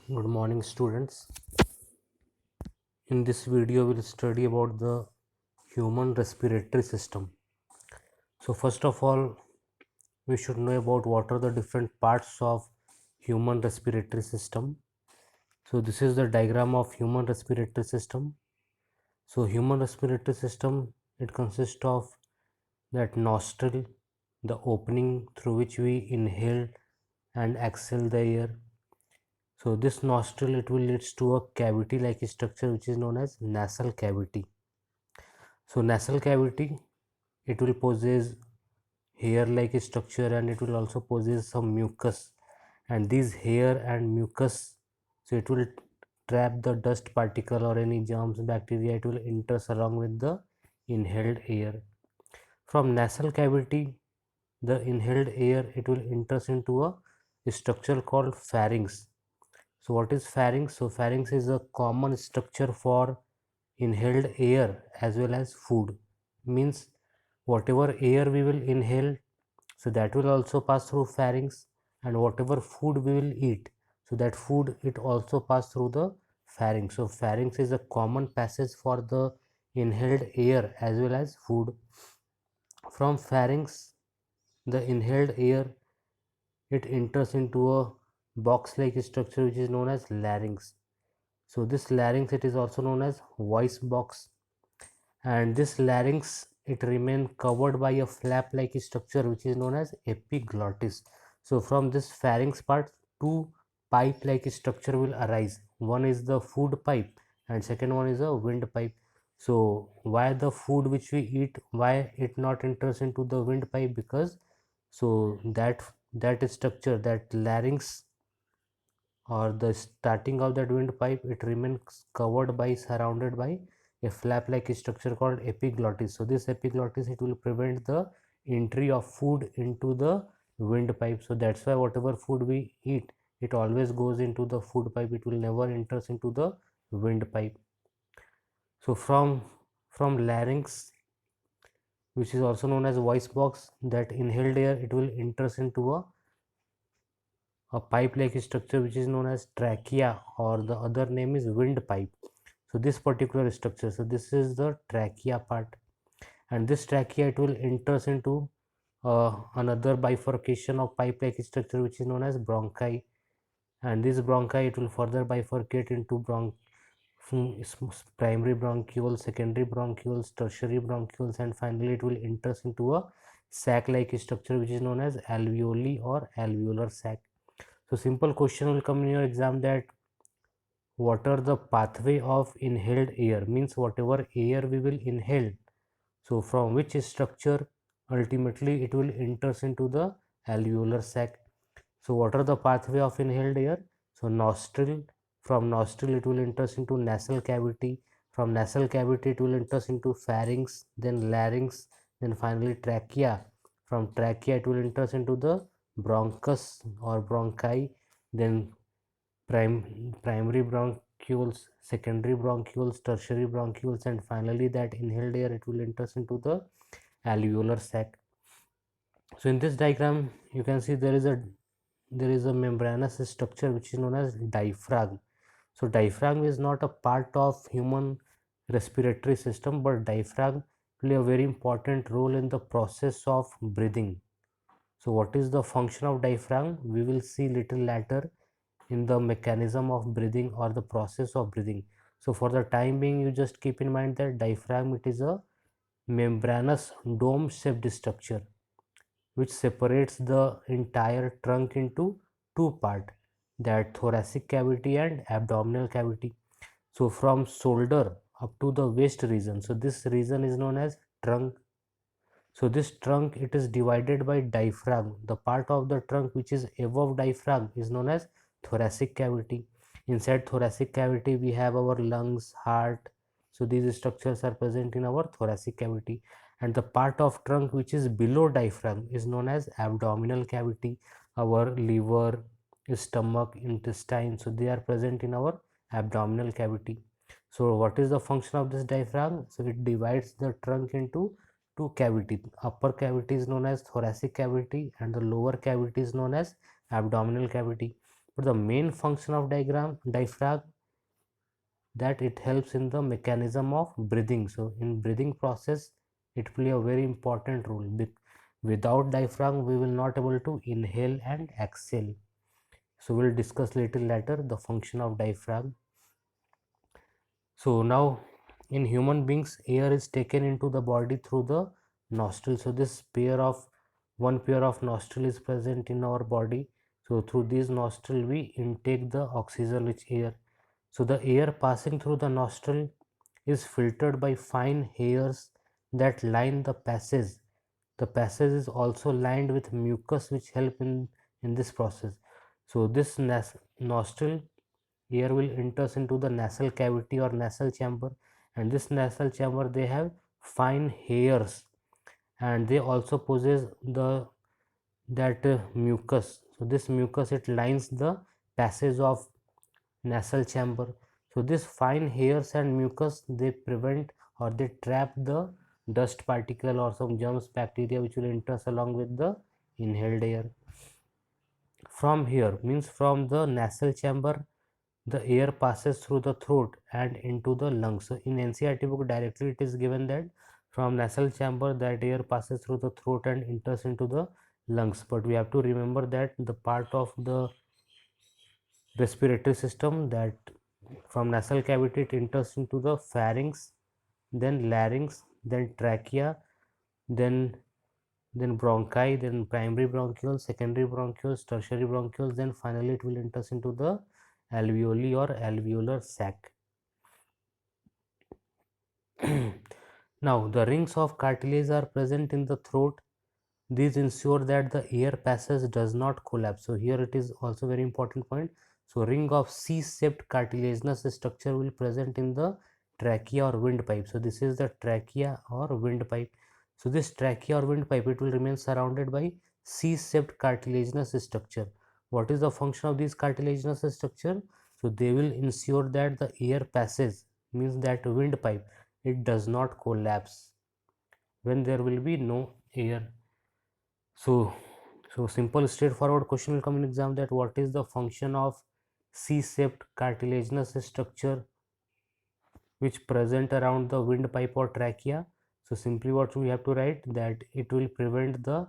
Good morning, students. In this video, we'll study about the human respiratory system. So, first of all, we should know about what are the different parts of human respiratory system. So, this is the diagram of human respiratory system. So, human respiratory system, it consists of that nostril, the opening through which we inhale and exhale the air. So this nostril, it will leads to a cavity like structure which is known as nasal cavity. So nasal cavity, it will possess hair like structure and it will also possess some mucus, and these hair and mucus, so it will trap the dust particle or any germs, bacteria, it will enters along with the inhaled air. From nasal cavity, the inhaled air, it will enters into a structure called pharynx. So what is pharynx? So pharynx is a common structure for inhaled air as well as food. Means whatever air we will inhale, so that will also pass through pharynx, and whatever food we will eat, so that food it also pass through the pharynx. So pharynx is a common passage for the inhaled air as well as food. From pharynx, the inhaled air, it enters into a box like structure which is known as larynx. So this larynx, it is also known as voice box, and this larynx, it remain covered by a flap like structure which is known as epiglottis. So from this pharynx part, two pipe like structure will arise. One is the food pipe and second one is a wind pipe. So why the food which we eat, why it not enters into the wind pipe? Because so that structure, that larynx or the starting of that windpipe, it remains covered by, surrounded by a flap like structure called epiglottis. So this epiglottis, it will prevent the entry of food into the windpipe. So that's why whatever food we eat, it always goes into the food pipe, it will never enters into the windpipe. So from larynx, which is also known as voice box, that inhaled air, it will enters into a pipe like structure which is known as trachea, or the other name is windpipe. So this particular structure, so this is the trachea part, and this trachea, it will enters into another bifurcation of pipe like structure which is known as bronchi, and this bronchi, it will further bifurcate into primary bronchioles, secondary bronchioles, tertiary bronchioles, and finally it will enters into a sac like structure which is known as alveoli or alveolar sac. So simple question will come in your exam, that what are the pathway of inhaled air? Means whatever air we will inhale, so from which structure ultimately it will enters into the alveolar sac. So what are the pathway of inhaled air? So nostril, from nostril it will enters into nasal cavity, from nasal cavity it will enters into pharynx, then larynx, then finally trachea, from trachea it will enters into the bronchus or bronchi, then primary bronchioles, secondary bronchioles, tertiary bronchioles, and finally that inhaled air, it will enters into the alveolar sac. So in this diagram, you can see there is a membranous structure which is known as diaphragm. So diaphragm is not a part of human respiratory system, but diaphragm play a very important role in the process of breathing. So what is the function of diaphragm? We will see little later in the mechanism of breathing or the process of breathing. So for the time being, you just keep in mind that diaphragm, it is a membranous dome shaped structure which separates the entire trunk into two parts, that thoracic cavity and abdominal cavity. So from shoulder up to the waist region, so this region is known as trunk. So this trunk, it is divided by diaphragm. The part of the trunk which is above diaphragm is known as thoracic cavity. Inside thoracic cavity, we have our lungs, heart. So these structures are present in our thoracic cavity. And the part of trunk which is below diaphragm is known as abdominal cavity. Our liver, stomach, intestine, so they are present in our abdominal cavity. So what is the function of this diaphragm? So it divides the trunk into two cavity. Upper cavity is known as thoracic cavity and the lower cavity is known as abdominal cavity. But the main function of diaphragm, that it helps in the mechanism of breathing. So in breathing process it play a very important role. Without diaphragm we will not able to inhale and exhale. So we'll discuss little later the function of diaphragm. So now in human beings air is taken into the body through the nostril. So this one pair of nostril is present in our body. So through these nostril we intake the oxygen rich air. So the air passing through the nostril is filtered by fine hairs that line the passage. The passage is also lined with mucus which help in this process. So this nostril air will enters into the nasal cavity or nasal chamber, and this nasal chamber they have fine hairs, and they also possess that mucus. So this mucus it lines the passage of nasal chamber. So this fine hairs and mucus they prevent or they trap the dust particle or some germs bacteria which will enter along with the inhaled air. From here means from the nasal chamber the air passes through the throat and into the lungs. So in NCERT book directly it is given that from nasal chamber that air passes through the throat and enters into the lungs, but we have to remember that the part of the respiratory system that from nasal cavity it enters into the pharynx, then larynx, then trachea, then bronchi, then primary bronchioles, secondary bronchioles, tertiary bronchioles, then finally it will enter into the alveoli or alveolar sac. Now the rings of cartilage are present in the throat. These ensure that the air passage does not collapse. So here it is also very important point. So ring of C-shaped cartilaginous structure will present in the trachea or windpipe. So this is the trachea or windpipe. So this trachea or windpipe it will remain surrounded by C-shaped cartilaginous structure. What is the function of this cartilaginous structure? So they will ensure that the air passage means that windpipe it does not collapse when there will be no air. So simple straightforward question will come in exam that what is the function of C-shaped cartilaginous structure which present around the windpipe or trachea. So simply what we have to write that it will prevent the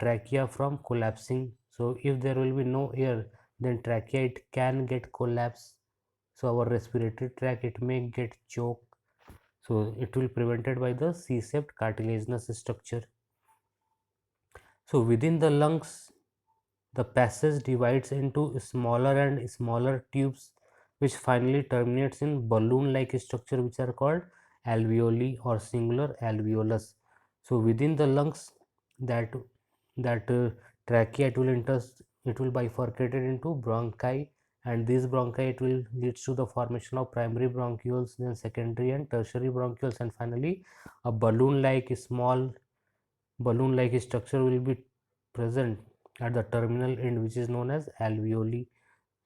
trachea from collapsing. So if there will be no air then trachea it can get collapse. So our respiratory tract it may get choked. So it will prevented by the C-shaped cartilaginous structure. So within the lungs the passage divides into smaller and smaller tubes which finally terminates in balloon like structure which are called alveoli or singular alveolus. So within the lungs that trachea it will bifurcated into bronchi, and these bronchi it will leads to the formation of primary bronchioles, then secondary and tertiary bronchioles, and finally a small balloon like structure will be present at the terminal end which is known as alveoli.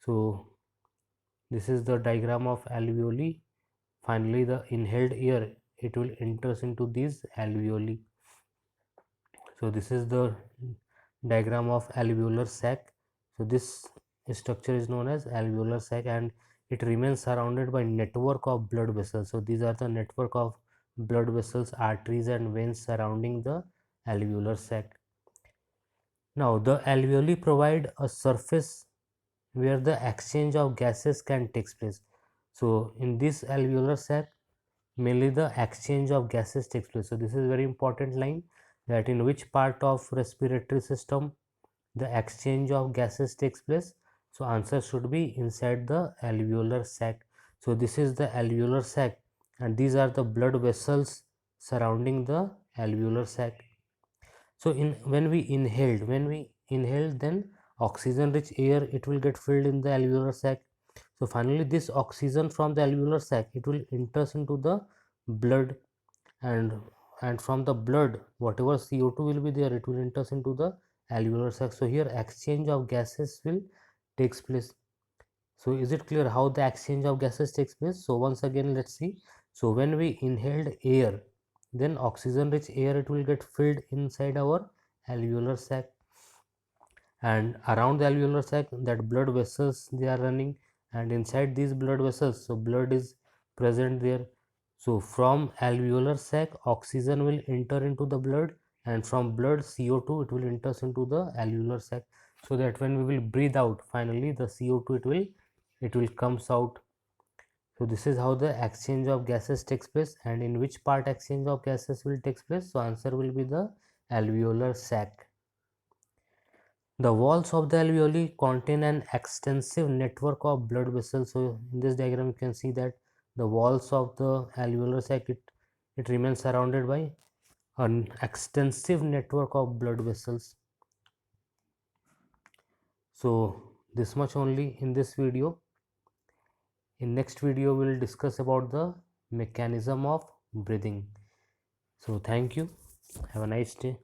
So this is the diagram of alveoli. Finally the inhaled air it will enters into these alveoli. So this is the diagram of alveolar sac. So this structure is known as alveolar sac and it remains surrounded by network of blood vessels. So these are the network of blood vessels, arteries and veins surrounding the alveolar sac. Now the alveoli provide a surface where the exchange of gases can take place. So in this alveolar sac mainly the exchange of gases takes place. So this is very important line that in which part of respiratory system the exchange of gases takes place. So answer should be inside the alveolar sac. So this is the alveolar sac and these are the blood vessels surrounding the alveolar sac. So when we inhaled then oxygen rich air it will get filled in the alveolar sac. So finally this oxygen from the alveolar sac it will enters into the blood, and from the blood whatever CO2 will be there it will enters into the alveolar sac. So here exchange of gases will takes place. So is it clear how the exchange of gases takes place? So once again let's see. So when we inhaled air then oxygen rich air it will get filled inside our alveolar sac, and around the alveolar sac that blood vessels they are running, and inside these blood vessels, so blood is present there. So from alveolar sac oxygen will enter into the blood, and from blood CO2 it will enter into the alveolar sac, so that when we will breathe out, finally the CO2 it will comes out. So this is how the exchange of gases takes place, and in which part exchange of gases will take place. So answer will be the alveolar sac. The walls of the alveoli contain an extensive network of blood vessels. So in this diagram you can see that the walls of the alveolar sac it remains surrounded by an extensive network of blood vessels. So this much only in this video. In next video we will discuss about the mechanism of breathing. So thank you. Have a nice day.